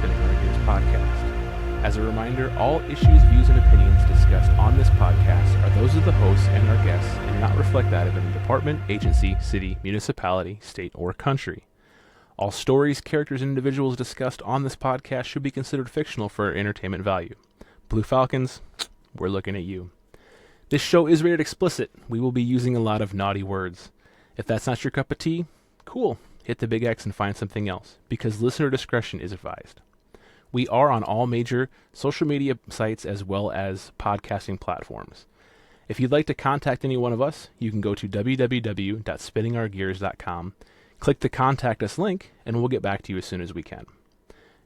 Spinning Our Gears podcast. As a reminder, all issues, views, and opinions discussed on this podcast are those of the hosts and our guests and do not reflect that of any department, agency, city, municipality, state, or country. All stories, characters, and individuals discussed on this podcast should be considered fictional for entertainment value. Blue Falcons, we're looking at you. This show is rated explicit. We will be using a lot of naughty words. If that's not your cup of tea, cool. Hit the big X and find something else, because listener discretion is advised. We are on all major social media sites as well as podcasting platforms. If you'd like to contact any one of us, you can go to www.spinningourgears.com, click the Contact Us link, and we'll get back to you as soon as we can.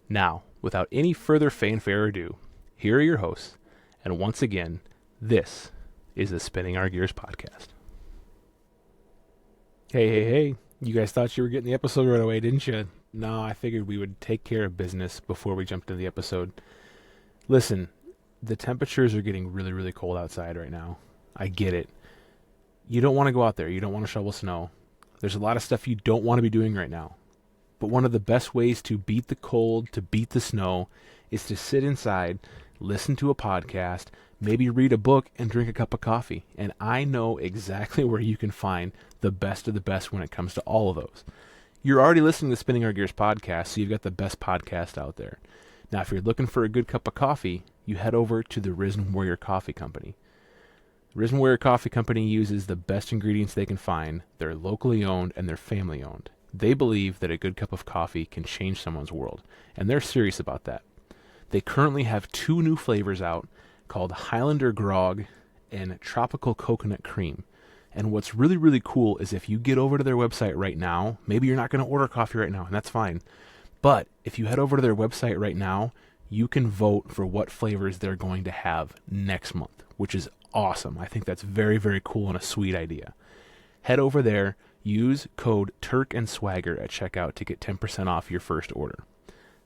Now, without any further fanfare or ado, here are your hosts, and once again, this is the Spinning Our Gears podcast. Hey. You guys thought you were getting the episode right away, didn't you? No, I figured we would take care of business before we jumped into the episode. Listen, the temperatures are getting really, really cold outside right now. I get it. You don't want to go out there. You don't want to shovel snow. There's a lot of stuff you don't want to be doing right now. But one of the best ways to beat the cold, to beat the snow, is to sit inside, listen to a podcast, maybe read a book, and drink a cup of coffee. And I know exactly where you can find the best of the best when it comes to all of those. You're already listening to the Spinning Our Gears podcast, so you've got the best podcast out there. Now, if you're looking for a good cup of coffee, you head over to the Risen Warrior Coffee Company. Risen Warrior Coffee Company uses the best ingredients they can find. They're locally owned and they're family owned. They believe that a good cup of coffee can change someone's world, and they're serious about that. They currently have 2 new flavors out called Highlander Grog and Tropical Coconut Cream. And what's really, really cool is if you get over to their website right now, maybe you're not going to order coffee right now, and that's fine. But if you head over to their website right now, you can vote for what flavors they're going to have next month, which is awesome. I think that's very, very cool and a sweet idea. Head over there, use code Turk and Swagger at checkout to get 10% off your first order.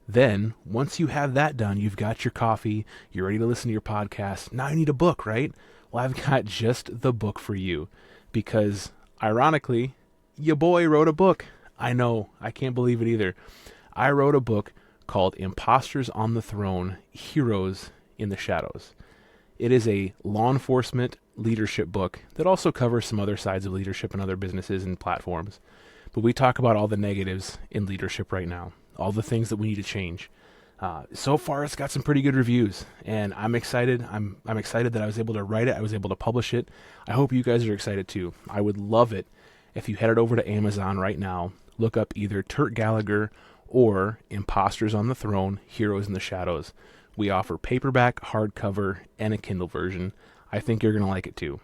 Then, once you have that done, you've got your coffee, you're ready to listen to your podcast. Now you need a book, right? Well, I've got just the book for you. Because, ironically, your boy wrote a book. I know, I can't believe it either. I wrote a book called Imposters on the Throne, Heroes in the Shadows. It is a law enforcement leadership book that also covers some other sides of leadership and other businesses and platforms. But we talk about all the negatives in leadership right now, all the things that we need to change. So far, it's got some pretty good reviews, and I'm excited. I'm excited that I was able to write it. I was able to publish it. I hope you guys are excited too. I would love it if you headed over to Amazon right now, look up either Turk Gallagher or Imposters on the Throne, Heroes in the Shadows. We offer paperback, hardcover, and a Kindle version. I think you're going to like it too.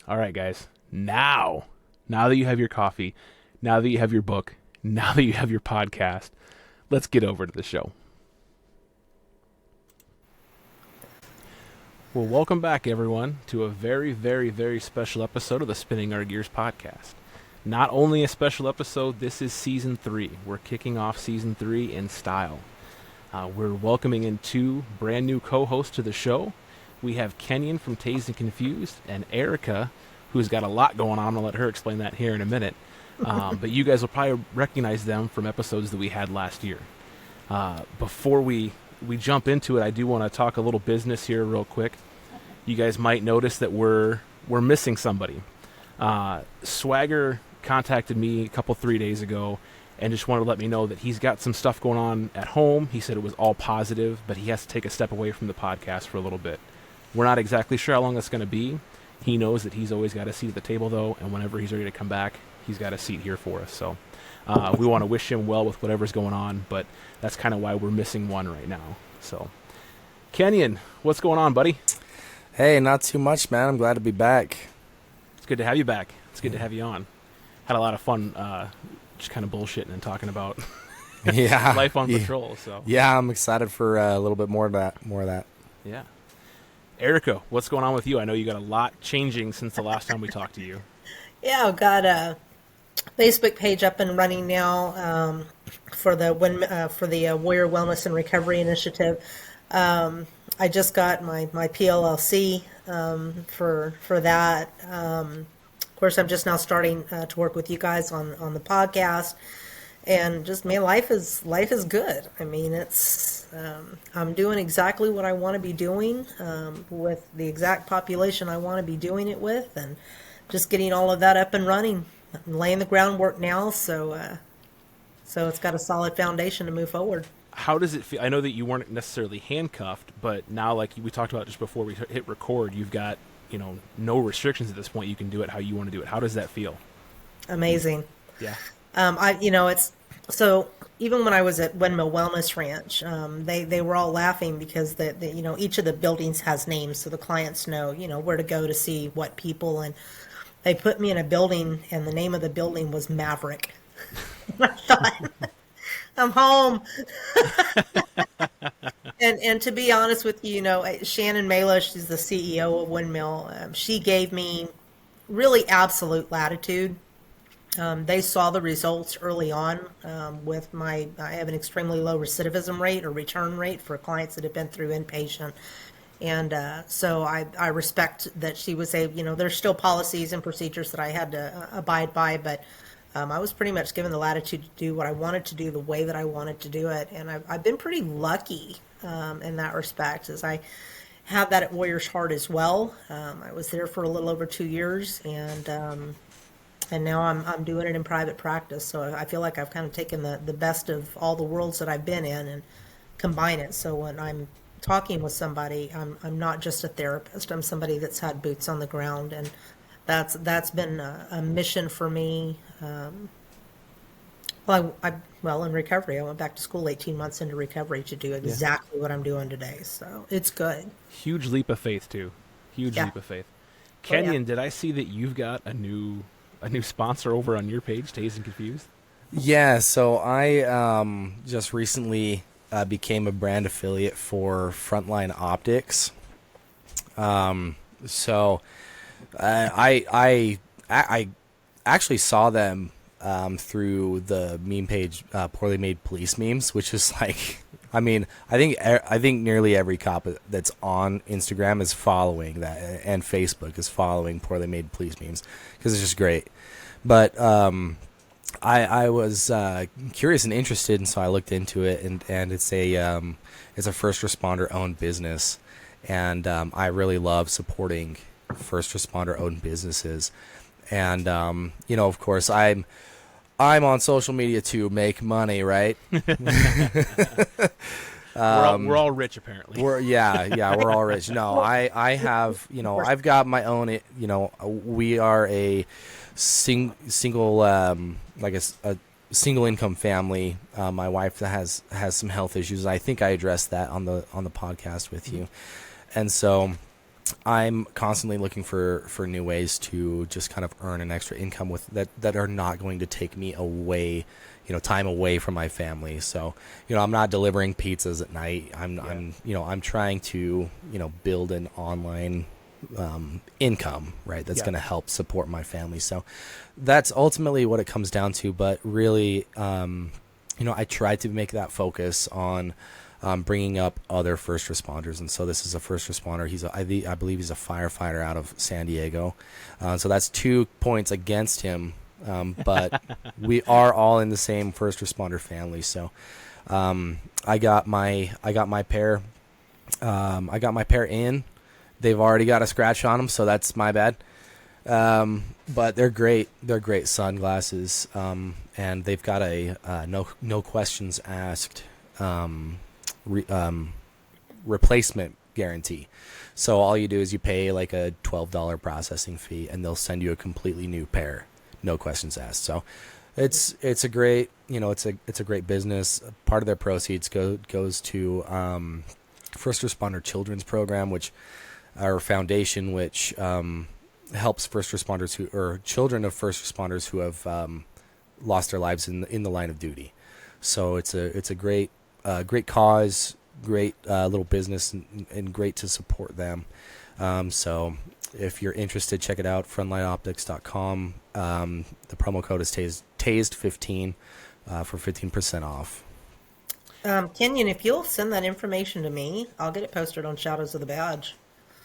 All right, guys. Now that you have your coffee, now that you have your book, now that you have your podcast, let's get over to the show. Well, welcome back, everyone, to a very, very, very special episode of the Spinning Our Gears podcast. Not only a special episode, this is Season 3. We're kicking off Season 3 in style. We're welcoming in 2 brand new co-hosts to the show. We have Kenyon from Tased and Confused and Erica, who's got a lot going on. I'll let her explain that here in a minute. But you guys will probably recognize them from episodes that we had last year. Before we jump into it, I do want to talk a little business here real quick. You guys might notice that we're missing somebody. Swagger contacted me a 3 days ago and just wanted to let me know that he's got some stuff going on at home. He said it was all positive, but he has to take a step away from the podcast for a little bit. We're not exactly sure how long that's going to be. He knows that he's always got a seat at the table, though, and whenever he's ready to come back, he's got a seat here for us. So we want to wish him well with whatever's going on, but that's kind of why we're missing one right now. So, Kenyon, what's going on, buddy? Hey, not too much, man. I'm glad to be back. It's good to have you back. It's good to have you on. Had a lot of fun just kind of bullshitting and talking about life on patrol. So yeah, I'm excited for a little bit more of that. Yeah. Erica, what's going on with you? I know you got a lot changing since the last time we talked to you. Yeah, I've got a Facebook page up and running now for the Warrior Wellness and Recovery Initiative. I just got my PLLC for that. Of course, I'm just now starting to work with you guys on the podcast, and just, man, life is good. I mean, it's I'm doing exactly what I want to be doing with the exact population I want to be doing it with, and just getting all of that up and running. I'm laying the groundwork now, so it's got a solid foundation to move forward. How does it feel? I know that you weren't necessarily handcuffed, but now, like we talked about just before we hit record, you've got, no restrictions at this point. You can do it how you want to do it. How does that feel? Amazing. Yeah. It's so even when I was at Windmill Wellness Ranch, they were all laughing because each of the buildings has names, so the clients know, where to go to see what people, and they put me in a building, and the name of the building was Maverick. I thought, I'm home. And to be honest with you, Shannon Mela, she's the CEO of Windmill. She gave me really absolute latitude. They saw the results early on with I have an extremely low recidivism rate or return rate for clients that have been through inpatient. And so I respect that she was there's still policies and procedures that I had to abide by, but I was pretty much given the latitude to do what I wanted to do the way that I wanted to do it. And I've been pretty lucky in that respect, as I have that at Warriors Heart as well. I was there for a little over 2 years, and now I'm doing it in private practice. So I feel like I've kind of taken the best of all the worlds that I've been in and combine it. So when I'm talking with somebody, I'm not just a therapist. I'm somebody that's had boots on the ground, and that's been a mission for me. In recovery, I went back to school 18 months into recovery to do exactly what I'm doing today. So it's good. Huge leap of faith too. Huge leap of faith. Kenyon, did I see that you've got a new sponsor over on your page, Tased and Confused? Yeah, so I just recently became a brand affiliate for Frontline Optics. So I actually saw them through the meme page, Poorly Made Police Memes, which is like, I think nearly every cop that's on Instagram is following that, and Facebook is following Poorly Made Police Memes because it's just great. But I was curious and interested, and so I looked into it, and it's a first responder owned business, and I really love supporting first responder owned businesses, and of course I'm on social media to make money, right? We're all rich, apparently. We're all rich. No, I have, I've got my own, we are a single, like a single income family. My wife has some health issues. I think I addressed that on the podcast with you. And so I'm constantly looking for new ways to just kind of earn an extra income with that are not going to take me away, time away from my family. So, I'm not delivering pizzas at night. I'm trying to, build an online income, right? That's going to help support my family. So that's ultimately what it comes down to. But really, I try to make that focus on bringing up other first responders. And so this is a first responder. I believe he's a firefighter out of San Diego. So that's 2 points against him. But we are all in the same first responder family. So I got my pair. I got my pair in. They've already got a scratch on them, so that's my bad. But they're great. They're great sunglasses. And they've got a no questions asked replacement guarantee. So all you do is you pay like a $12 processing fee, and they'll send you a completely new pair, no questions asked. So it's a great, it's a great business. Part of their proceeds goes to First Responder Children's Program, which our foundation, which helps first responders or children of first responders who have lost their lives in the line of duty. So it's a great cause, great little business, and great to support them. So if you're interested, check it out, frontlineoptics.com. The promo code is TASED15 for 15% off. Kenyon, if you'll send that information to me, I'll get it posted on Shadows of the Badge.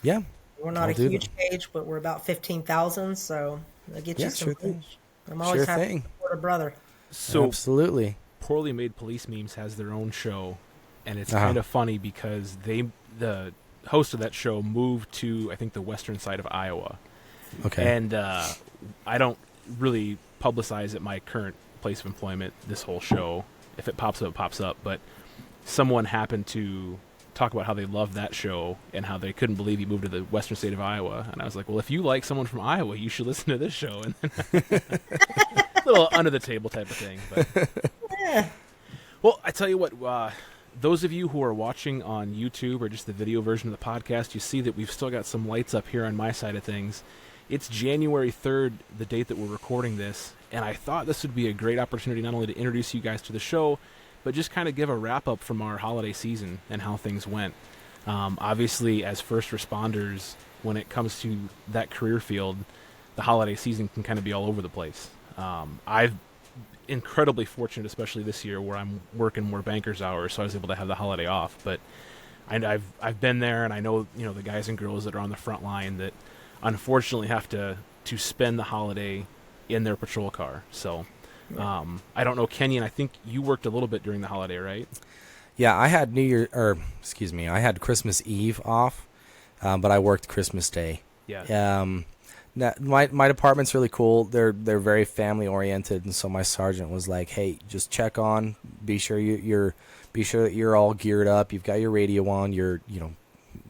Yeah. We're not a huge page, but we're about 15,000, so I'll get you some reach. I'm always happy to support a brother. So absolutely. Poorly Made Police Memes has their own show and it's Uh-huh. kind of funny because the host of that show moved to, I think, the western side of Iowa, Okay. and I don't really publicize at my current place of employment this whole show. If it pops up, it pops up. But someone happened to talk about how they loved that show and how they couldn't believe he moved to the western state of Iowa. And I was like, well, if you like someone from Iowa, you should listen to this show. And a little under the table type of thing. But well, I tell you what, those of you who are watching on YouTube or just the video version of the podcast, you see that we've still got some lights up here on my side of things. It's January 3rd, the date that we're recording this, and I thought this would be a great opportunity not only to introduce you guys to the show, but just kind of give a wrap-up from our holiday season and how things went. Obviously, as first responders, when it comes to that career field, the holiday season can kind of be all over the place. I've incredibly fortunate, especially this year, where I'm working more banker's hours, so I was able to have the holiday off. But I've been there, and I know the guys and girls that are on the front line that unfortunately have to spend the holiday in their patrol car. So I don't know, Kenyon, I think you worked a little bit during the holiday, right? Yeah, I had I had Christmas Eve off, but I worked Christmas Day. Yeah. My department's really cool. They're very family oriented, and so my sergeant was like, "Hey, just check on. Be sure that you're all geared up. You've got your radio on.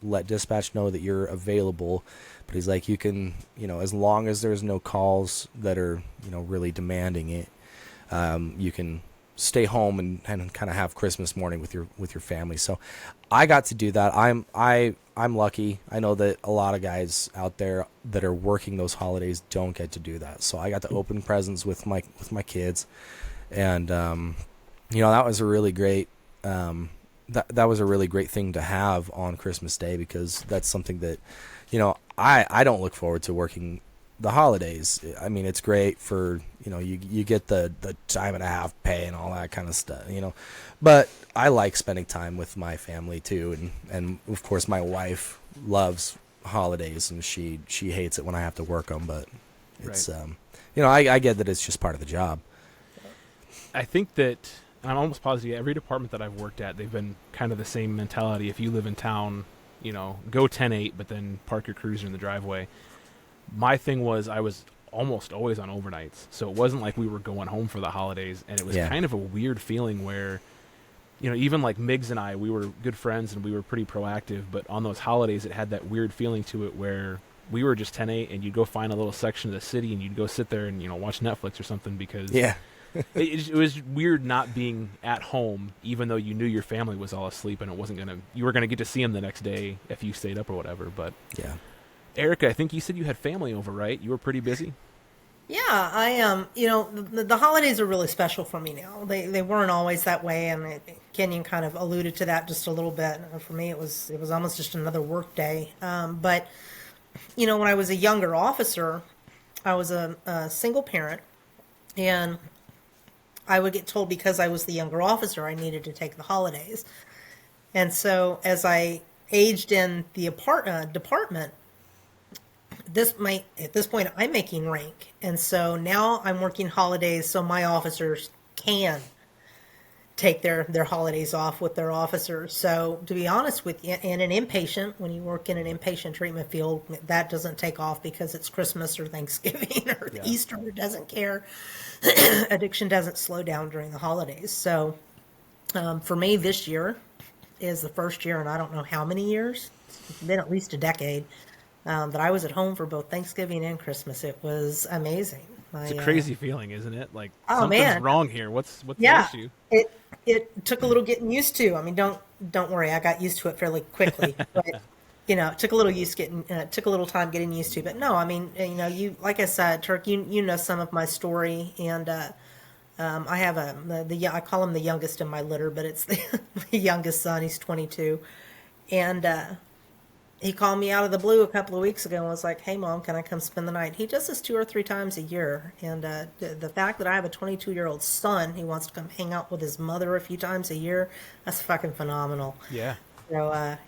Let dispatch know that you're available." But he's like, "You can, as long as there's no calls that are, really demanding it, you can stay home and kind of have Christmas morning with your family." So I got to do that. I'm lucky. I know that a lot of guys out there that are working those holidays don't get to do that. So I got to open presents with my kids, and that was a really great that was a really great thing to have on Christmas Day, because that's something that I don't look forward to working the holidays. I mean, it's great for, you get the time and a half pay and all that kind of stuff, but I like spending time with my family too. And of course my wife loves holidays, and she hates it when I have to work them, but it's, Right. I get that it's just part of the job. I think that, and I'm almost positive every department that I've worked at, they've been kind of the same mentality. If you live in town, go 10-8, but then park your cruiser in the driveway. My thing was I was almost always on overnights, so it wasn't like we were going home for the holidays, and it was kind of a weird feeling where, even like Miggs and I, we were good friends and we were pretty proactive, but on those holidays it had that weird feeling to it where we were just 10-8, and you'd go find a little section of the city and you'd go sit there and watch Netflix or something, because it was weird not being at home, even though you knew your family was all asleep and you were gonna get to see them the next day if you stayed up or whatever. But Yeah. Erica, I think you said you had family over, right? You were pretty busy. Yeah, the holidays are really special for me now. They weren't always that way, and Kenyon kind of alluded to that just a little bit. For me, it was almost just another work day. But when I was a younger officer, I was a single parent, and I would get told because I was the younger officer, I needed to take the holidays. And so as I aged in the department, at this point, I'm making rank. And so now I'm working holidays so my officers can take their holidays off with their officers. So to be honest with you, in an inpatient, when you work in an inpatient treatment field, that doesn't take off because it's Christmas or Thanksgiving or Easter. It doesn't care. Addiction doesn't slow down during the holidays. So for me, this year is the first year in I don't know how many years. It's been at least a decade that I was at home for both Thanksgiving and Christmas. It was amazing. It's a crazy feeling, isn't it? Like, oh, something's man. wrong here. What's the issue? It took a little getting used to. I mean, don't worry, I got used to it fairly quickly. But it took a little time getting used to. But no, I mean, you like I said, Turk, you know some of my story, and I have I call him the youngest in my litter, but it's the youngest son. He's 22, and he called me out of the blue a couple of weeks ago and was like, "Hey, Mom, can I come spend the night?" He does this 2 or 3 times a year. And the fact that I have a 22-year-old son who wants to come hang out with his mother a few times a year, that's fucking phenomenal. Yeah. So, I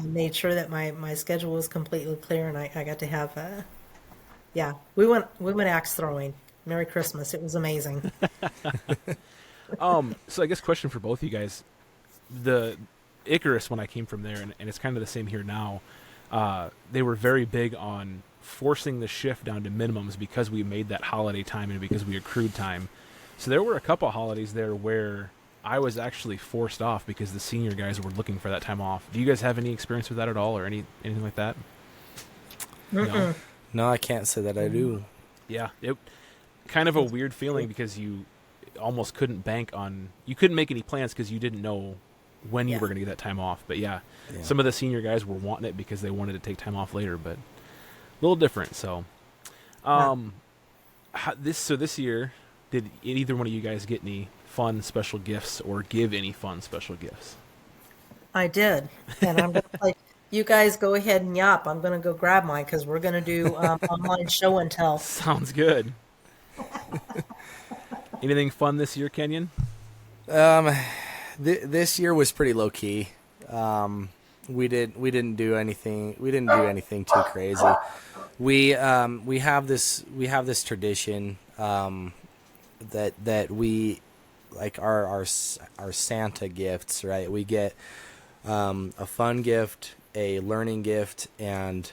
made sure that my schedule was completely clear, and I got to have, we went axe throwing. Merry Christmas. It was amazing. So I guess question for both of you guys. the Icarus, when I came from there, and it's kind of the same here now. They were very big on forcing the shift down to minimums because we made that holiday time and because we accrued time. So there were a couple of holidays there where I was actually forced off because the senior guys were looking for that time off. Do you guys have any experience with that at all, or anything like that? No. No, I can't say that I do. Yeah, it kind of a weird feeling because you almost couldn't bank on, you couldn't make any plans because you didn't know when you were going to get that time off. But yeah, some of the senior guys were wanting it because they wanted to take time off later, but a little different. So, this year, did either one of you guys get any fun special gifts or give any fun special gifts? I did, and I'm like, you guys go ahead and yap. I'm going to go grab mine because we're going to do online show and tell. Sounds good. Anything fun this year, Kenyon? This year was pretty low key. We didn't do anything. We didn't do anything too crazy. We have this tradition that we like our Santa gifts, right? We get a fun gift, a learning gift, and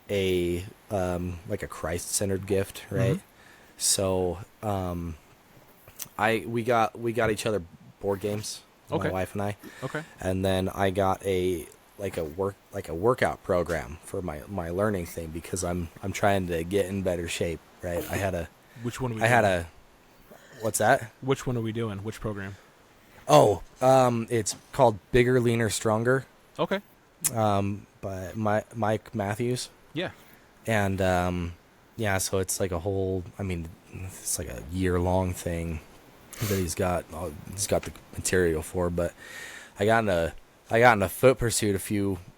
a like a Christ-centered gift, right? Mm-hmm. So we got each other board games, okay. My wife and I. Okay. And then I got a workout program for my learning thing because I'm trying to get in better shape, right? Which one? What's that? Which one are we doing? Which program? Oh, it's called Bigger, Leaner, Stronger. Okay. By Mike Matthews. Yeah. And so it's like it's like a year-long thing that he's got the material for. But I got in a foot pursuit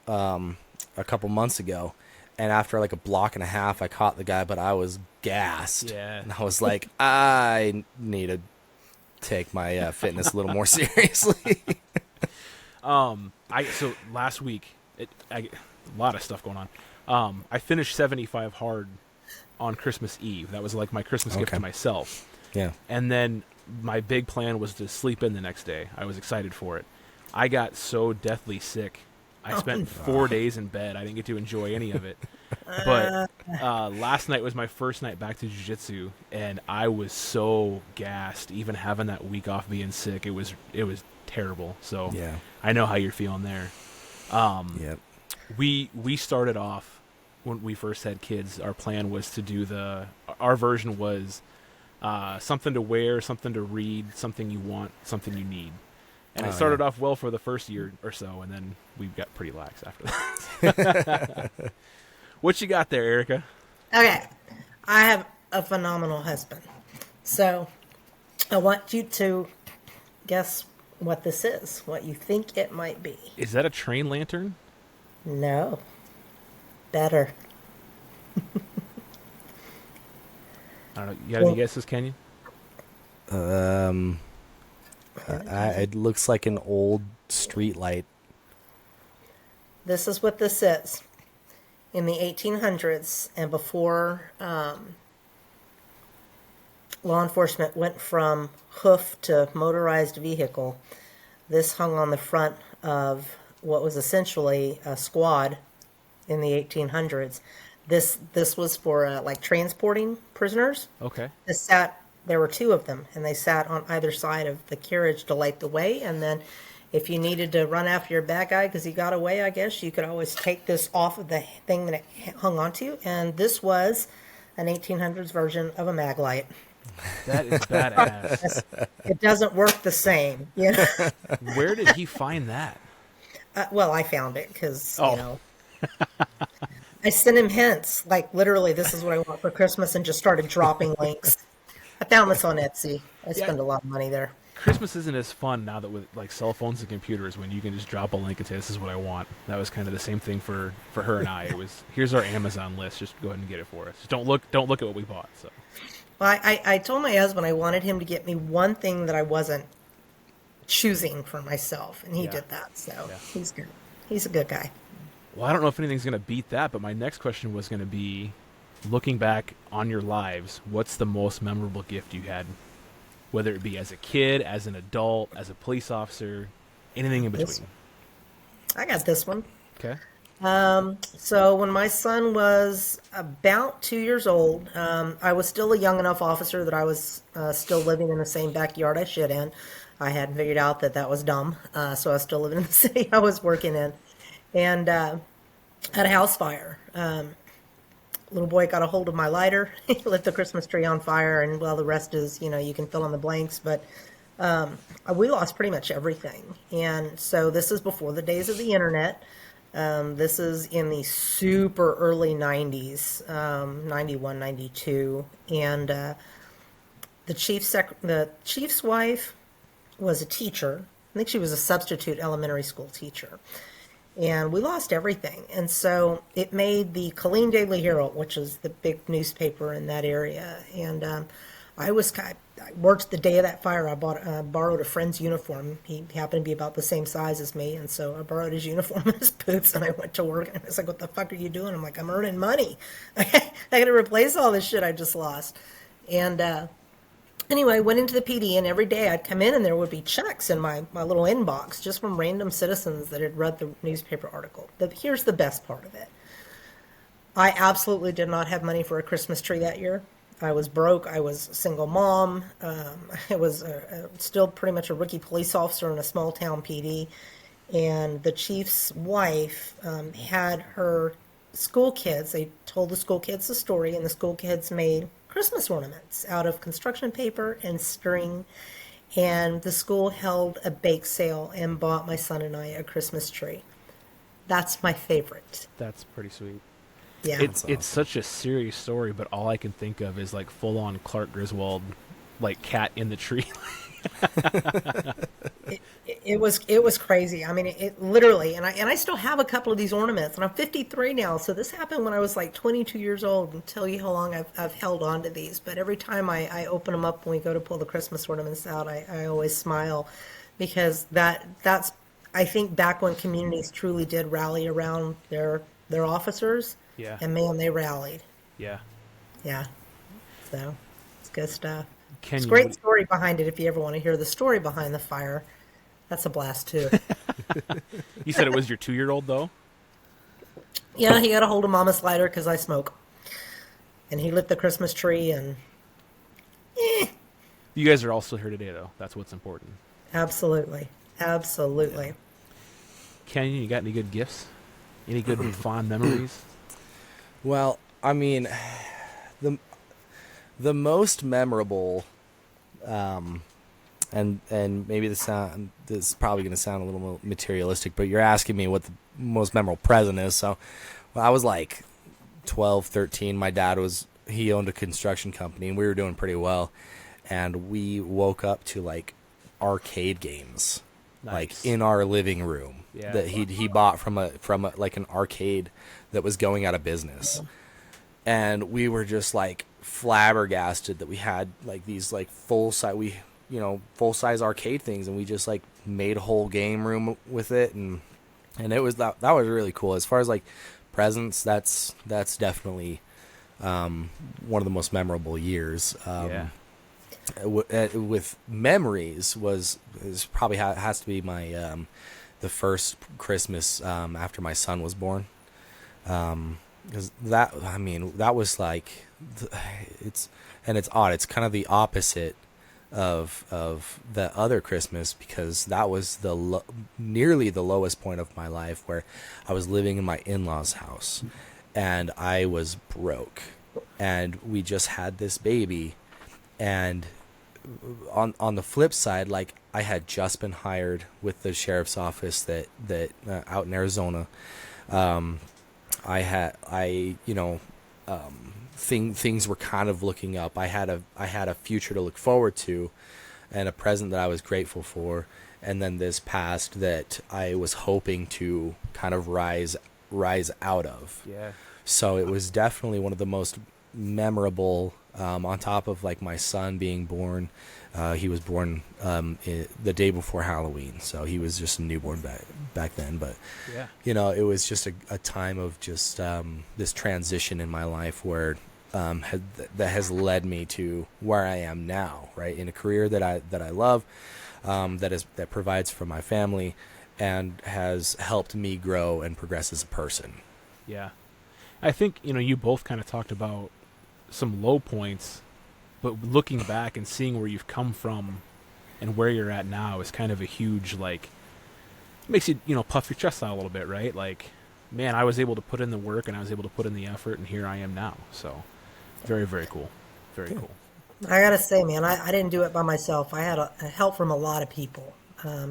a couple months ago, and after like a block and a half, I caught the guy, but I was gassed. Yeah. And I was like, I need to take my fitness a little more seriously. So last week, a lot of stuff going on. I finished 75 hard on Christmas Eve. That was like my Christmas gift to myself. Yeah. And then my big plan was to sleep in the next day. I was excited for it. I got so deathly sick. I spent 4 days in bed. I didn't get to enjoy any of it. But last night was my first night back to jiu-jitsu, and I was so gassed. Even having that week off being sick, it was terrible. So yeah. I know how you're feeling there. Yep. We started off when we first had kids. Our plan was to do our version was something to wear, something to read, something you want, something you need. And it started off well for the first year or so, and then we got pretty lax after that. What you got there, Erica? Okay. I have a phenomenal husband. So I want you to guess what this is, what you think it might be. Is that a train lantern? No. Better. I don't know. You got any guesses, Kenyon? It looks like an old street light. This is what this is. In the 1800s and before law enforcement went from hoof to motorized vehicle, this hung on the front of what was essentially a squad in the 1800s. This was for like transporting prisoners. Okay. There were two of them, and they sat on either side of the carriage to light the way. And then if you needed to run after your bad guy because he got away, I guess, you could always take this off of the thing that it hung onto. And this was an 1800s version of a mag light. That is badass. It doesn't work the same. You know? Where did he find that? Well, I found it because, you know. I sent him hints, like literally, this is what I want for Christmas, and just started dropping links. I found this on Etsy. I spend a lot of money there. Christmas isn't as fun now that with like cell phones and computers when you can just drop a link and say, this is what I want. That was kind of the same thing for her and I. It was, here's our Amazon list. Just go ahead and get it for us. Just don't look at what we bought. So, well, I told my husband I wanted him to get me one thing that I wasn't choosing for myself, and he did that. So he's good. He's a good guy. Well, I don't know if anything's going to beat that, but my next question was going to be, looking back on your lives, what's the most memorable gift you had? Whether it be as a kid, as an adult, as a police officer, Anything in This- between. I got this one. Okay. So when my son was about 2 years old, I was still a young enough officer that I was still living in the same backyard I should in. I hadn't figured out that that was dumb, so I was still living in the city I was working in, and had a house fire. Little boy got a hold of my lighter. He lit the Christmas tree on fire, and well, the rest is, you can fill in the blanks. But we lost pretty much everything, and so this is before the days of the internet. This is in the super early 90s, 91, 92. And the chief's wife was a teacher. I think she was a substitute elementary school teacher. And we lost everything. And so it made the Killeen Daily Herald, which is the big newspaper in that area. And I worked the day of that fire. I borrowed a friend's uniform. He happened to be about the same size as me, and so I borrowed his uniform and his boots, and I went to work. And I was like, "What the fuck are you doing?" I'm like, "I'm earning money. I got to replace all this shit I just lost." And anyway, I went into the PD, and every day I'd come in, and there would be checks in my little inbox just from random citizens that had read the newspaper article. Here's the best part of it. I absolutely did not have money for a Christmas tree that year. I was broke. I was a single mom. I was still pretty much a rookie police officer in a small town PD. And the chief's wife had her school kids. They told the school kids the story, and the school kids made Christmas ornaments out of construction paper and string. And the school held a bake sale and bought my son and I a Christmas tree. That's my favorite. That's pretty sweet. Yeah. It's such a serious story, but all I can think of is like full on Clark Griswold, like cat in the tree. It was crazy. I mean, it literally, and I still have a couple of these ornaments, and I'm 53 now. So this happened when I was like 22 years old. And tell you how long I've held on to these. But every time I open them up when we go to pull the Christmas ornaments out, I always smile, because that's I think back when communities truly did rally around their officers. Yeah. And man, they rallied. Yeah. Yeah. So it's good stuff. Can It's a you- great story behind it if you ever want to hear the story behind the fire. That's a blast too. You said it was your 2-year-old though? Yeah, he got a hold of Mama's lighter because I smoke. And he lit the Christmas tree, and You guys are all still here today though. That's what's important. absolutely. Absolutely. Canyon, you got any good gifts? Any good fond memories? Well, I mean, the most memorable, and maybe this is probably going to sound a little more materialistic, but you're asking me what the most memorable present is. So, when I was like 12, 13, my dad he owned a construction company, and we were doing pretty well, and we woke up to like arcade games, like Nice. in our living room, Yeah. that he bought from a like an arcade that was going out of business. And we were just like flabbergasted that we had like these like full size arcade things, and we just like made a whole game room with it, and it was that was really cool. As far as like presents, that's definitely one of the most memorable years. Yeah. With memories is probably has to be my the first Christmas after my son was born, because that was like it's odd. It's kind of the opposite of the other Christmas, because that was nearly the lowest point of my life, where I was living in my in-laws' house and I was broke, and we just had this baby. And on the flip side, like I had just been hired with the sheriff's office that out in Arizona. Things were kind of looking up. I had a future to look forward to, and a present that I was grateful for. And then this past that I was hoping to kind of rise out of. Yeah. So it was definitely one of the most memorable, on top of like my son being born. He was born the day before Halloween, so he was just a newborn back then. But Yeah. it was just a time of just this transition in my life where that has led me to where I am now, right, in a career that I love, that provides for my family and has helped me grow and progress as a person. Yeah. I think, you both kind of talked about some low points, but looking back and seeing where you've come from and where you're at now is kind of a huge, like, makes you, puff your chest out a little bit, right? Like, man, I was able to put in the work and I was able to put in the effort, and here I am now. So, very, very cool. Very cool. I gotta say, man, I didn't do it by myself. I had a help from a lot of people.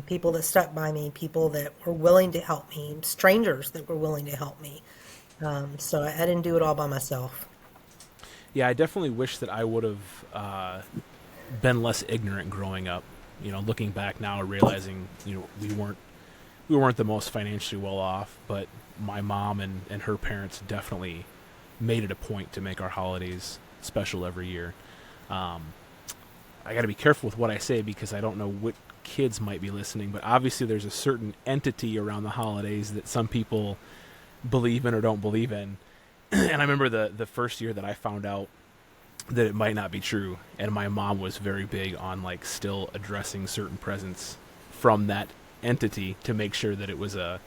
People that stuck by me, people that were willing to help me, strangers that were willing to help me. So I didn't do it all by myself. Yeah, I definitely wish that I would have been less ignorant growing up. Looking back now, realizing we weren't the most financially well off, but my mom and her parents definitely made it a point to make our holidays special every year. I got to be careful with what I say because I don't know what kids might be listening, but obviously there's a certain entity around the holidays that some people believe in or don't believe in. And I remember the first year that I found out that it might not be true, and my mom was very big on like still addressing certain presents from that entity to make sure that it was a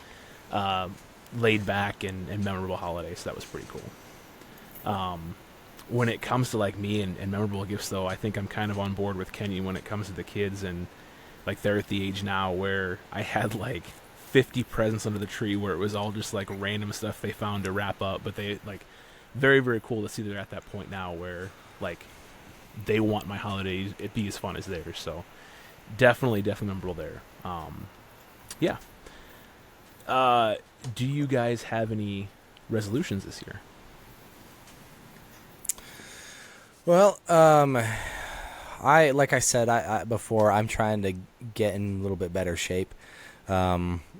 laid back and memorable holiday. So that was pretty cool. When it comes to like me and memorable gifts, though, I think I'm kind of on board with Kenny when it comes to the kids, and like they're at the age now where I had like 50 presents under the tree where it was all just like random stuff they found to wrap up, but they like very, very cool to see they're at that point now where like they want my holidays it be as fun as theirs. So definitely memorable there. Yeah. Do you guys have any resolutions this year? Well, like I said before, I'm trying to get in a little bit better shape.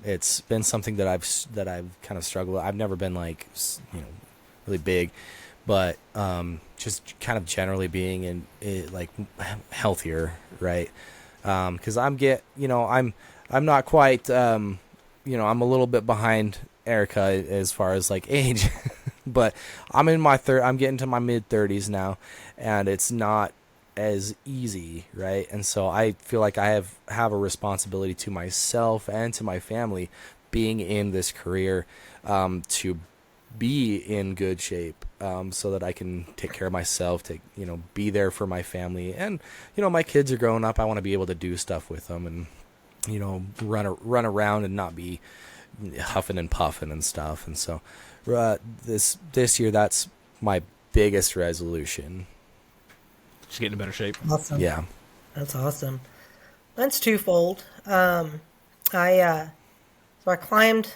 It's been something that I've kind of struggled with. I've never been like, really big, but just kind of generally being in like healthier, right? Because I'm not quite, I'm a little bit behind Erica as far as like age, but I'm in my I'm getting to my mid 30s now, and it's not as easy, right? And so I feel like I have a responsibility to myself and to my family being in this career, to be in good shape, so that I can take care of myself, be there for my family. And, my kids are growing up. I want to be able to do stuff with them and, run around and not be huffing and puffing and stuff. And so, this year, that's my biggest resolution. Just getting in better shape. Awesome. Yeah. That's awesome. That's twofold. I climbed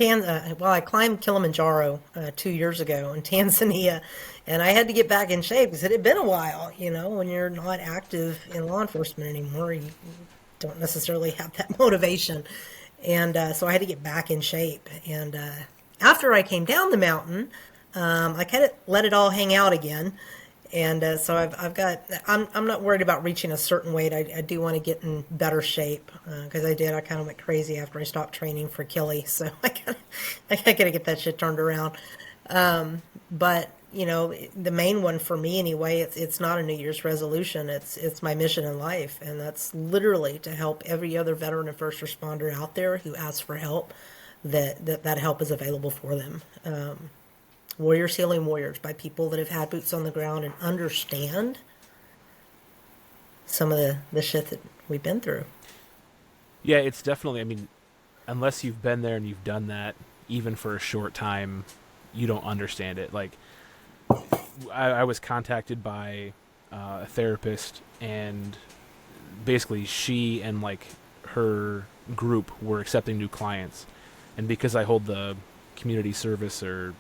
I climbed Kilimanjaro 2 years ago in Tanzania, and I had to get back in shape because it had been a while. When you're not active in law enforcement anymore, you don't necessarily have that motivation, and so I had to get back in shape. And after I came down the mountain, I kind of let it all hang out again. And so I'm not worried about reaching a certain weight. I do want to get in better shape because I kind of went crazy after I stopped training for Killy. So I gotta get that shit turned around. But the main one for me anyway, it's not a New Year's resolution. It's my mission in life, and that's literally to help every other veteran and first responder out there who asks for help. That help is available for them. Warriors Healing Warriors, by people that have had boots on the ground and understand some of the shit that we've been through. Yeah, it's definitely, unless you've been there and you've done that, even for a short time, you don't understand it. Like, I was contacted by a therapist, and basically she and like her group were accepting new clients. And because I hold the community service or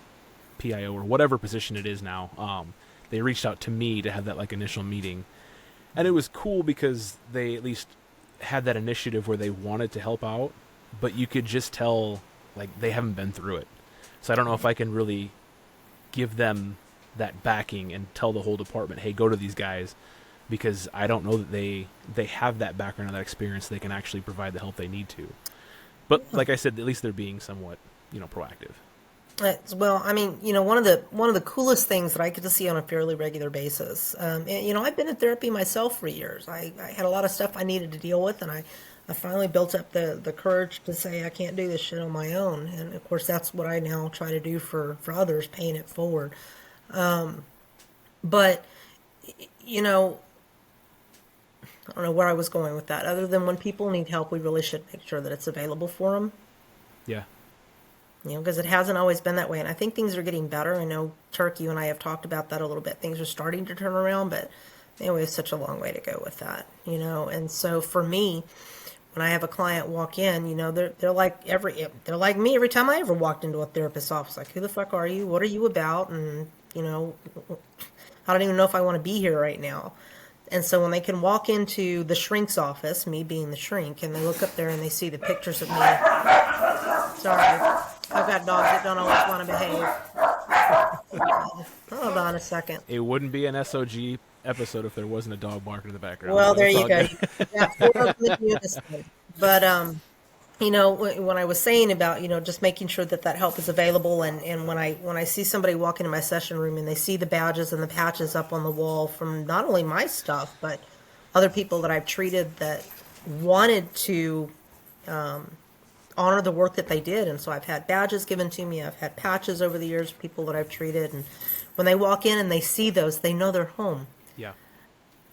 PIO or whatever position it is now, they reached out to me to have that like initial meeting, and it was cool because they at least had that initiative where they wanted to help out, but you could just tell like they haven't been through it. So I don't know if I can really give them that backing and tell the whole department, hey, go to these guys, because I don't know that they have that background and that experience. They can actually provide the help they need to. But like I said, at least they're being somewhat proactive. Well, I mean, one of the coolest things that I get to see on a fairly regular basis. I've been in therapy myself for years. I had a lot of stuff I needed to deal with, and I finally built up the courage to say I can't do this shit on my own. And of course, that's what I now try to do for others, paying it forward. But you know, I don't know where I was going with that. Other than when people need help, we really should make sure that it's available for them. Yeah. Because it hasn't always been that way. And I think things are getting better. I know, Turk, you and I have talked about that a little bit. Things are starting to turn around, but we have such a long way to go with that. And so for me, when I have a client walk in, they're like me every time I ever walked into a therapist's office. Like, who the fuck are you? What are you about? And, I don't even know if I want to be here right now. And so when they can walk into the shrink's office, me being the shrink, and they look up there and they see the pictures of me. Sorry, I've got dogs that don't always want to behave. Hold on a second. It wouldn't be an SOG episode if there wasn't a dog barking in the background. Well, there It's you all go. good. Yeah, 4 of them in unison. But when I was saying about just making sure that help is available, and when I see somebody walk into my session room and they see the badges and the patches up on the wall from not only my stuff but other people that I've treated that wanted to honor the work that they did, and so I've had badges given to me. I've had patches over the years, people that I've treated, and when they walk in and they see those, they know they're home. Yeah.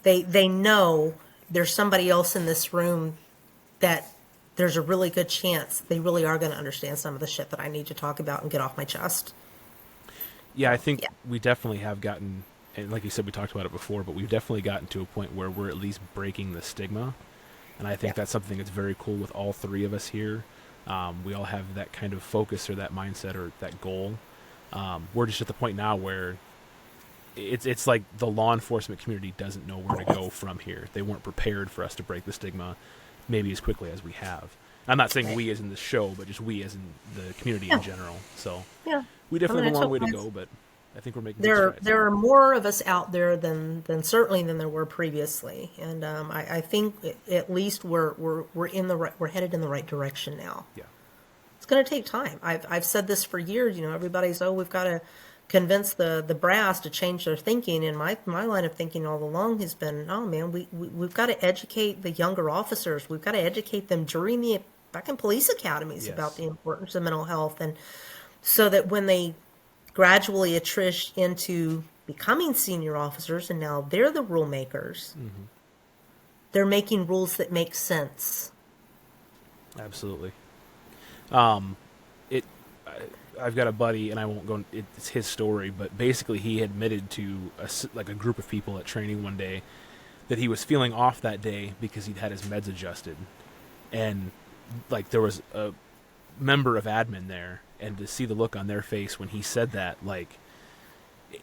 They know there's somebody else in this room that there's a really good chance they really are going to understand some of the shit that I need to talk about and get off my chest. Yeah, I think Yeah. we definitely have gotten, and like you said, we talked about it before, but we've definitely gotten to a point where we're at least breaking the stigma. And I think Yeah. that's something that's very cool with all three of us here. We all have that kind of focus or that mindset or that goal. We're just at the point now where it's like the law enforcement community doesn't know where to go from here. They weren't prepared for us to break the stigma maybe as quickly as we have. I'm not saying we as in the show, but just we as in the community in general. So Yeah. we definitely I mean, have a long way it's to okay. go, but I think we're making good There strides. there are more of us out there than certainly than there were previously, and I think at least we're in the right, we're headed in the right direction now. Yeah. It's going to take time. I've said this for years. Everybody's, we've got to convince the brass to change their thinking. And my line of thinking all along has been, oh man, we've got to educate the younger officers. We've got to educate them during the fucking police academies Yes. about the importance of mental health, and so that when they gradually attrish into becoming senior officers, and now they're the rule makers, they're making rules that make sense. Absolutely. It. I've got a buddy, and I won't go. It's his story, but basically, he admitted to a group of people at training one day that he was feeling off that day because he'd had his meds adjusted, and like there was a member of admin there, and to see the look on their face when he said that, like,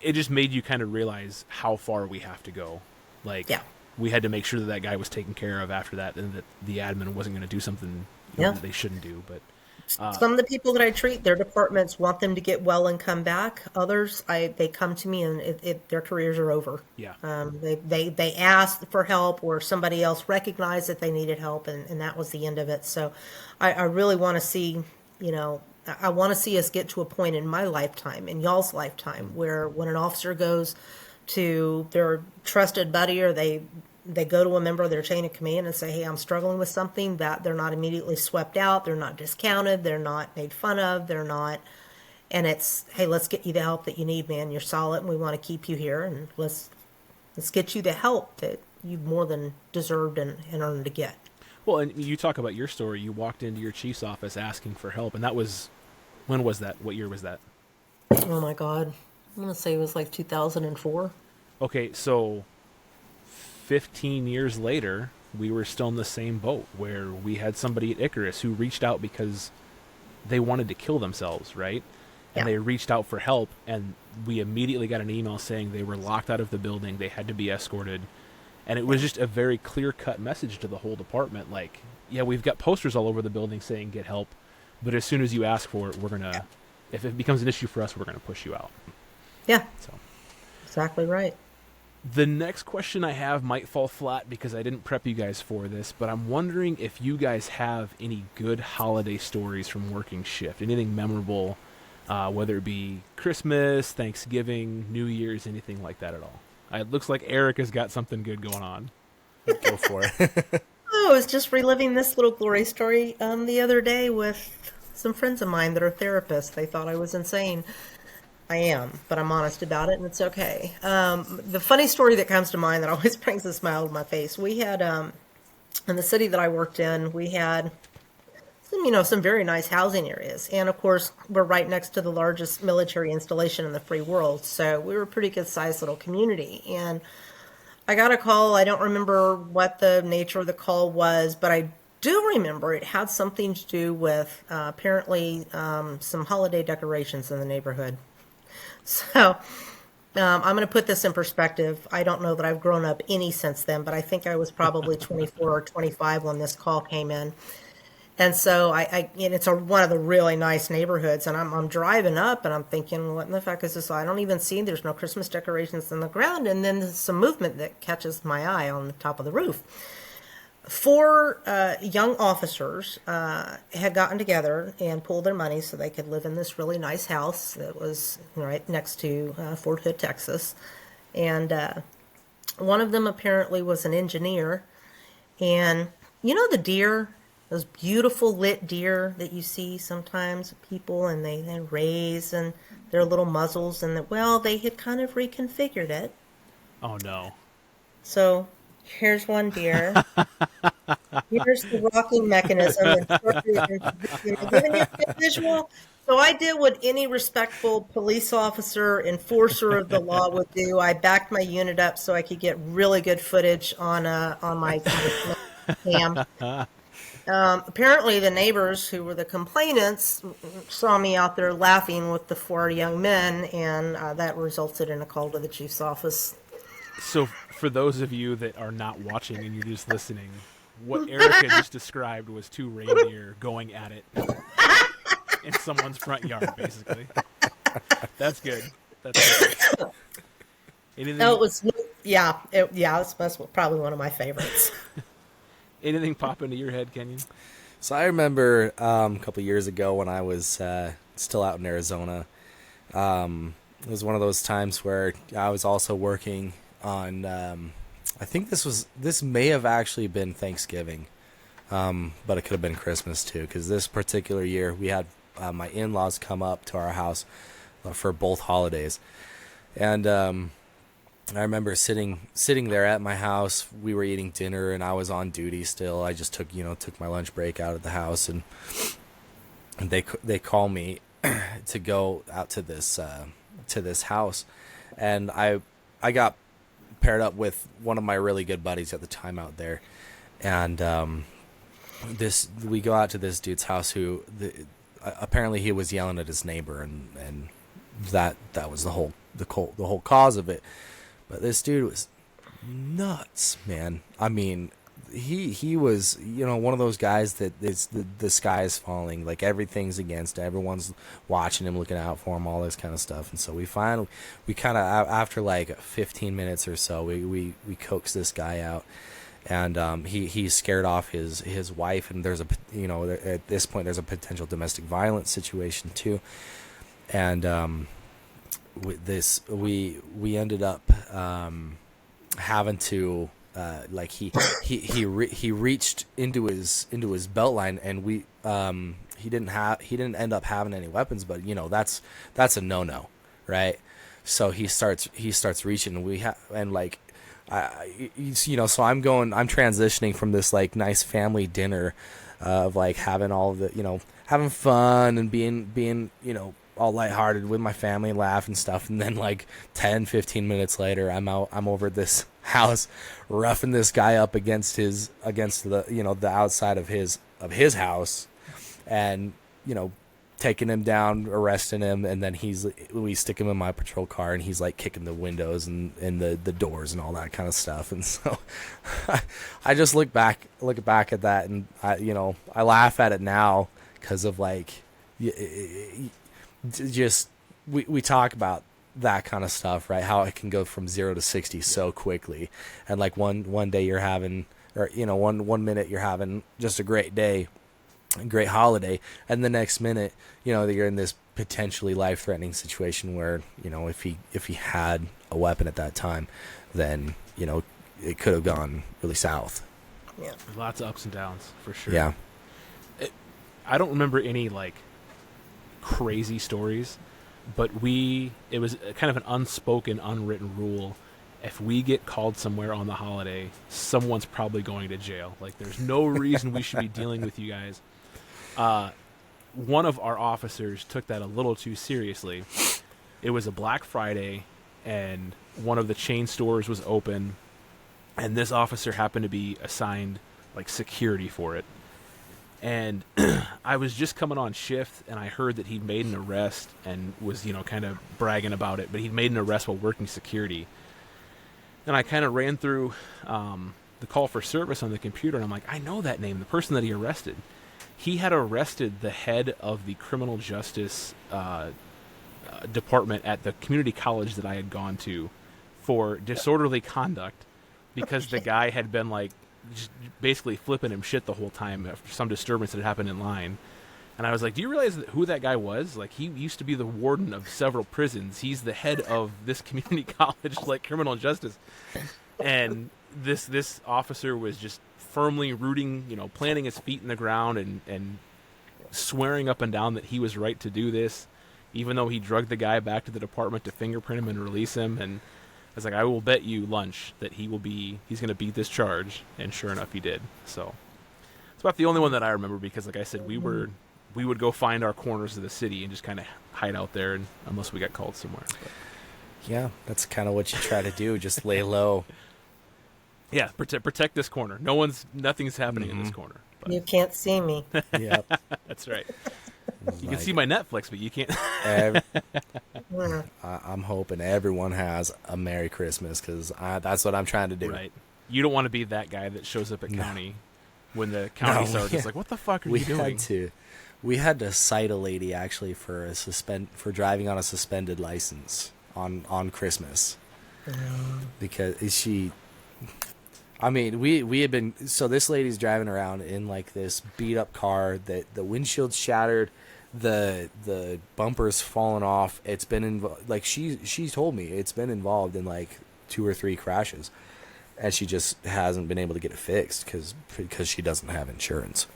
it just made you kind of realize how far we have to go. Like, Yeah. we had to make sure that guy was taken care of after that, and that the admin wasn't going to do something Yeah. that they shouldn't do. But Some of the people that I treat, their departments want them to get well and come back. Others, they come to me and their careers are over. yeah, They asked for help, or somebody else recognized that they needed help, and that was the end of it. So I really want to see, I want to see us get to a point in my lifetime, in y'all's lifetime, where when an officer goes to their trusted buddy, or they go to a member of their chain of command and say, hey, I'm struggling with something, that they're not immediately swept out, they're not discounted, they're not made fun of, they're not, and it's, hey, let's get you the help that you need, man. You're solid, and we want to keep you here, and let's get you the help that you more than deserved and earned to get. well, and you talk about your story. You walked into your chief's office asking for help, and that was, when was that? What year was that? Oh my God. I'm going to say it was like 2004. Okay, so 15 years later, we were still in the same boat where we had somebody at Icarus who reached out because they wanted to kill themselves, right? And Yeah. they reached out for help, and we immediately got an email saying they were locked out of the building, they had to be escorted. And it was just a very clear-cut message to the whole department, like, yeah, we've got posters all over the building saying get help, but as soon as you ask for it, we're going to, if it becomes an issue for us, we're going to push you out. Yeah, So exactly right. the next question I have might fall flat because I didn't prep you guys for this, but I'm wondering if you guys have any good holiday stories from working shift, anything memorable whether it be Christmas, Thanksgiving, New Year's, anything like that at all. It looks like Eric has got something good going on. Go for it. Oh, I was just reliving this little glory story the other day with some friends of mine that are therapists. They thought I was insane. I am, but I'm honest about it, and it's okay. The funny story that comes to mind that always brings a smile to my face. We had in the city that I worked in, we had some very nice housing areas, and of course, we're right next to the largest military installation in the free world. So we were a pretty good sized little community, and I got a call. I don't remember what the nature of the call was, but I do remember it had something to do with apparently some holiday decorations in the neighborhood. So I'm going to put this in perspective. I don't know that I've grown up any since then, but I think I was probably 24 or 25 when this call came in. And so and it's one of the really nice neighborhoods, and I'm driving up, and I'm thinking, what in the fuck is this? I don't even see. There's no Christmas decorations in the ground, and then there's some movement that catches my eye on the top of the roof. Four young officers had gotten together and pooled their money so they could live in this really nice house that was right next to Fort Hood, Texas. And one of them apparently was an engineer. And the deer, those beautiful lit deer that you see sometimes people, and they raise and their little muzzles, and they had kind of reconfigured it. Oh no. So here's one deer. Here's the rocking mechanism. And giving you a visual. So I did what any respectful police officer, enforcer of the law would do. I backed my unit up so I could get really good footage on my cam. Apparently, the neighbors who were the complainants saw me out there laughing with the four young men, and that resulted in a call to the chief's office. So, for those of you that are not watching and you're just listening, what Erica just described was two reindeer going at it in someone's front yard, basically. That's good. That's good. Anything? Oh, it was, yeah, that's probably one of my favorites. Anything pop into your head, Kenyon? So I remember a couple of years ago when I was still out in Arizona. It was one of those times where I was also working on. I think this may have actually been Thanksgiving, but it could have been Christmas too. Because this particular year we had my in-laws come up to our house for both holidays, and I remember sitting there at my house. We were eating dinner, and I was on duty still. I just took my lunch break out of the house, and they call me to go out to this house, and I got paired up with one of my really good buddies at the time out there, and we go out to this dude's house who apparently he was yelling at his neighbor, and that was the whole cause of it. But this dude was nuts, man. I mean, he was, one of those guys that the sky is falling, like everything's against him. Everyone's watching him, looking out for him, all this kind of stuff. And so we kind of, after like 15 minutes or so, we coaxed this guy out, and he scared off his wife, and there's at this point there's a potential domestic violence situation too, and with this we ended up having to he reached into his belt line, and he didn't end up having any weapons, but that's a no, right? So he starts reaching, and so I'm transitioning from this like nice family dinner of like having all the having fun and being all lighthearted with my family and laugh and stuff, and then like 10-15 minutes later I'm over at this house roughing this guy up against the the outside of his house, and taking him down, arresting him, and then we stick him in my patrol car, and he's like kicking the windows and the doors and all that kind of stuff. And so I just look back at that, and I laugh at it now because of like just we talk about that kind of stuff, right? How it can go from 0 to 60 so quickly, and like one day you're having, or one minute you're having just a great day, a great holiday, and the next minute you're in this potentially life-threatening situation where, you know, if he had a weapon at that time, then, you know, it could have gone really south. Yeah. Lots of ups and downs for sure. Yeah. I don't remember any like crazy stories, but it was kind of an unspoken, unwritten rule. If we get called somewhere on the holiday, someone's probably going to jail. Like, there's no reason we should be dealing with you guys. One of our officers took that a little too seriously. It was a Black Friday, and one of the chain stores was open, and this officer happened to be assigned like security for it. And I was just coming on shift, and I heard that he'd made an arrest and was, you know, kind of bragging about it, but he'd made an arrest while working security. And I kind of ran through the call for service on the computer, and I'm like, I know that name, the person that he arrested. He had arrested the head of the criminal justice department at the community college that I had gone to for disorderly conduct, because the guy had been like just basically flipping him shit the whole time after some disturbance that had happened in line. And I was like, do you realize who that guy was? Like, he used to be the warden of several prisons. He's the head of this community college, like, criminal justice. And this officer was just firmly rooting, you know, planting his feet in the ground and swearing up and down that he was right to do this, even though he drugged the guy back to the department to fingerprint him and release him. And I was like, I will bet you lunch that he's going to beat this charge. And sure enough, he did. So it's about the only one that I remember, because, like I said, we would go find our corners of the city and just kind of hide out there, and unless we got called somewhere. But Yeah, that's kind of what you try to do, just lay low. yeah, protect this corner. Nothing's happening in this corner. But You can't see me. Yep. that's right. You can see my Netflix, but you can't. I'm hoping everyone has a Merry Christmas, because that's what I'm trying to do. Right. You don't want to be that guy that shows up at county when the county sergeant's like, "What the fuck are you doing?" We had to cite a lady actually for driving on a suspended license on Christmas, because we had been, so this lady's driving around in like this beat up car that the windshield's shattered, the bumper's fallen off. It's been like she told me it's been involved in like 2 or 3 crashes, and she just hasn't been able to get it fixed because she doesn't have insurance.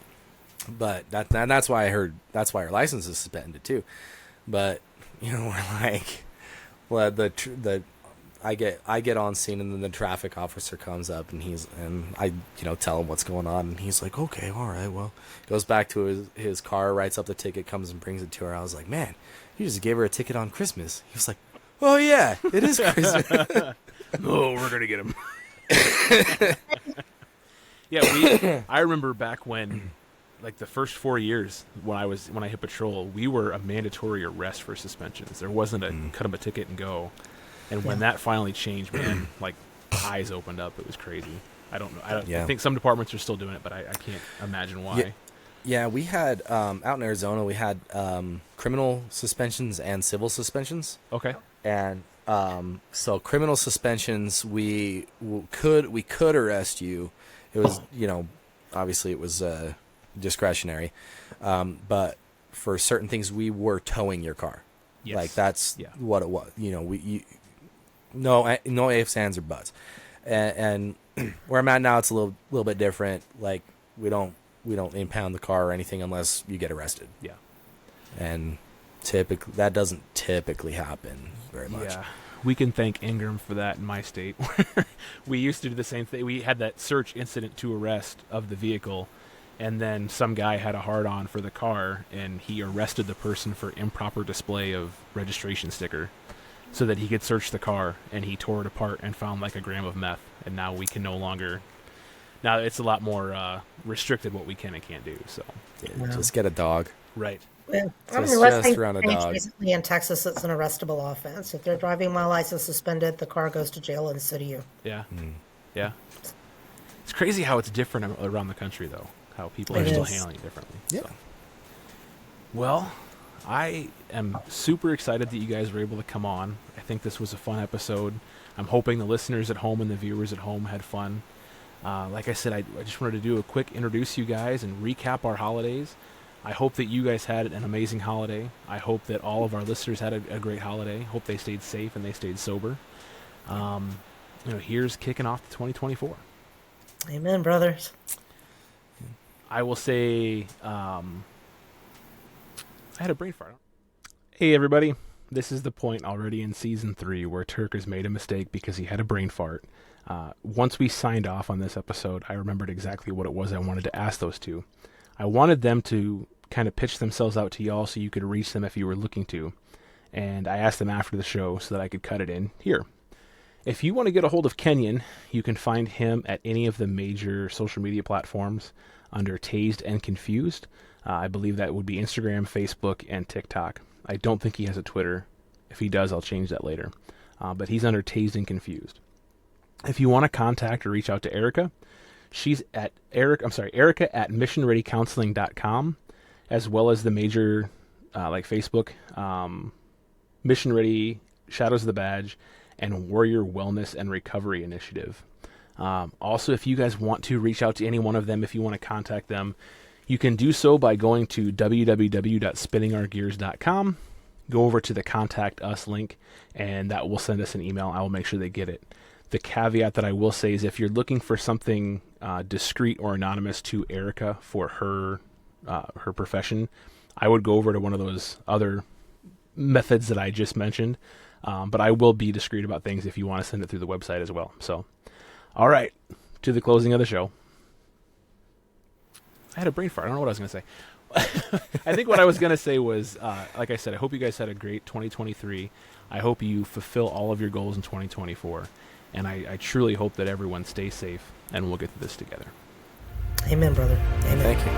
But that's why her license is suspended too. But you know, we're like, well, I get on scene, and then the traffic officer comes up, and I tell him what's going on, and he's like, okay, all right, well, goes back to his car, writes up the ticket, comes and brings it to her. I was like, man, you just gave her a ticket on Christmas. He was like, oh yeah, it is Christmas. Oh, we're gonna get him. Yeah, I remember back when, like, the first 4 years when I hit patrol, we were a mandatory arrest for suspensions. There wasn't a cut them a ticket and go. And when that finally changed, man, like, eyes opened up. It was crazy. I don't know. I think some departments are still doing it, but I can't imagine why. Yeah, we had out in Arizona, we had criminal suspensions and civil suspensions. Okay. And so criminal suspensions, we could arrest you. It was, obviously it was discretionary, but for certain things we were towing your car. Yes. Like that's what it was. No ifs, ands, or buts. And where I'm at now, it's a little bit different. Like we don't impound the car or anything unless you get arrested. Yeah. And that doesn't typically happen very much. Yeah. We can thank Ingram for that in my state. We used to do the same thing. We had that search incident to arrest of the vehicle, and then some guy had a hard-on for the car, and he arrested the person for improper display of registration sticker so that he could search the car, and he tore it apart and found like a gram of meth, and now we can no longer... Now it's a lot more restricted what we can and can't do, so... Yeah, just get a dog. Right. Yeah. Just around a dog. Recently in Texas, it's an arrestable offense. If they're driving while license suspended, the car goes to jail in the city. Yeah. Yeah. It's crazy how it's different around the country, though. How people are still handling it differently. Yeah. So. Well, I am super excited that you guys were able to come on. I think this was a fun episode. I'm hoping the listeners at home and the viewers at home had fun. Like I said, I just wanted to do a quick introduce you guys and recap our holidays. I hope that you guys had an amazing holiday. I hope that all of our listeners had a great holiday. Hope they stayed safe and they stayed sober. Here's kicking off 2024. Amen, brothers. I will say, I had a brain fart. Hey, everybody. This is the point already in season 3 where Turk has made a mistake because he had a brain fart. Once we signed off on this episode, I remembered exactly what it was I wanted to ask those two. I wanted them to kind of pitch themselves out to y'all so you could reach them if you were looking to. And I asked them after the show so that I could cut it in here. If you want to get a hold of Kenyon, you can find him at any of the major social media platforms under Tased and Confused. I believe that would be Instagram, Facebook, and TikTok. I don't think he has a Twitter. If he does, I'll change that later. But he's under Tased and Confused. If you want to contact or reach out to Erica, she's at Erica at missionreadycounseling.com, as well as the major like Facebook, Mission Ready, Shadows of the Badge, and Warrior Wellness and Recovery Initiative. Also, if you guys want to reach out to any one of them, if you want to contact them, you can do so by going to www.spinningourgears.com. Go over to the Contact Us link, and that will send us an email. I will make sure they get it. The caveat that I will say is if you're looking for something discreet or anonymous to Erica for her profession, I would go over to one of those other methods that I just mentioned. But I will be discreet about things if you want to send it through the website as well. So, all right, to the closing of the show. I had a brain fart. I don't know what I was going to say. I think what I was going to say was, like I said, I hope you guys had a great 2023. I hope you fulfill all of your goals in 2024. And I truly hope that everyone stays safe and we'll get through this together. Amen, brother. Amen. Thank you.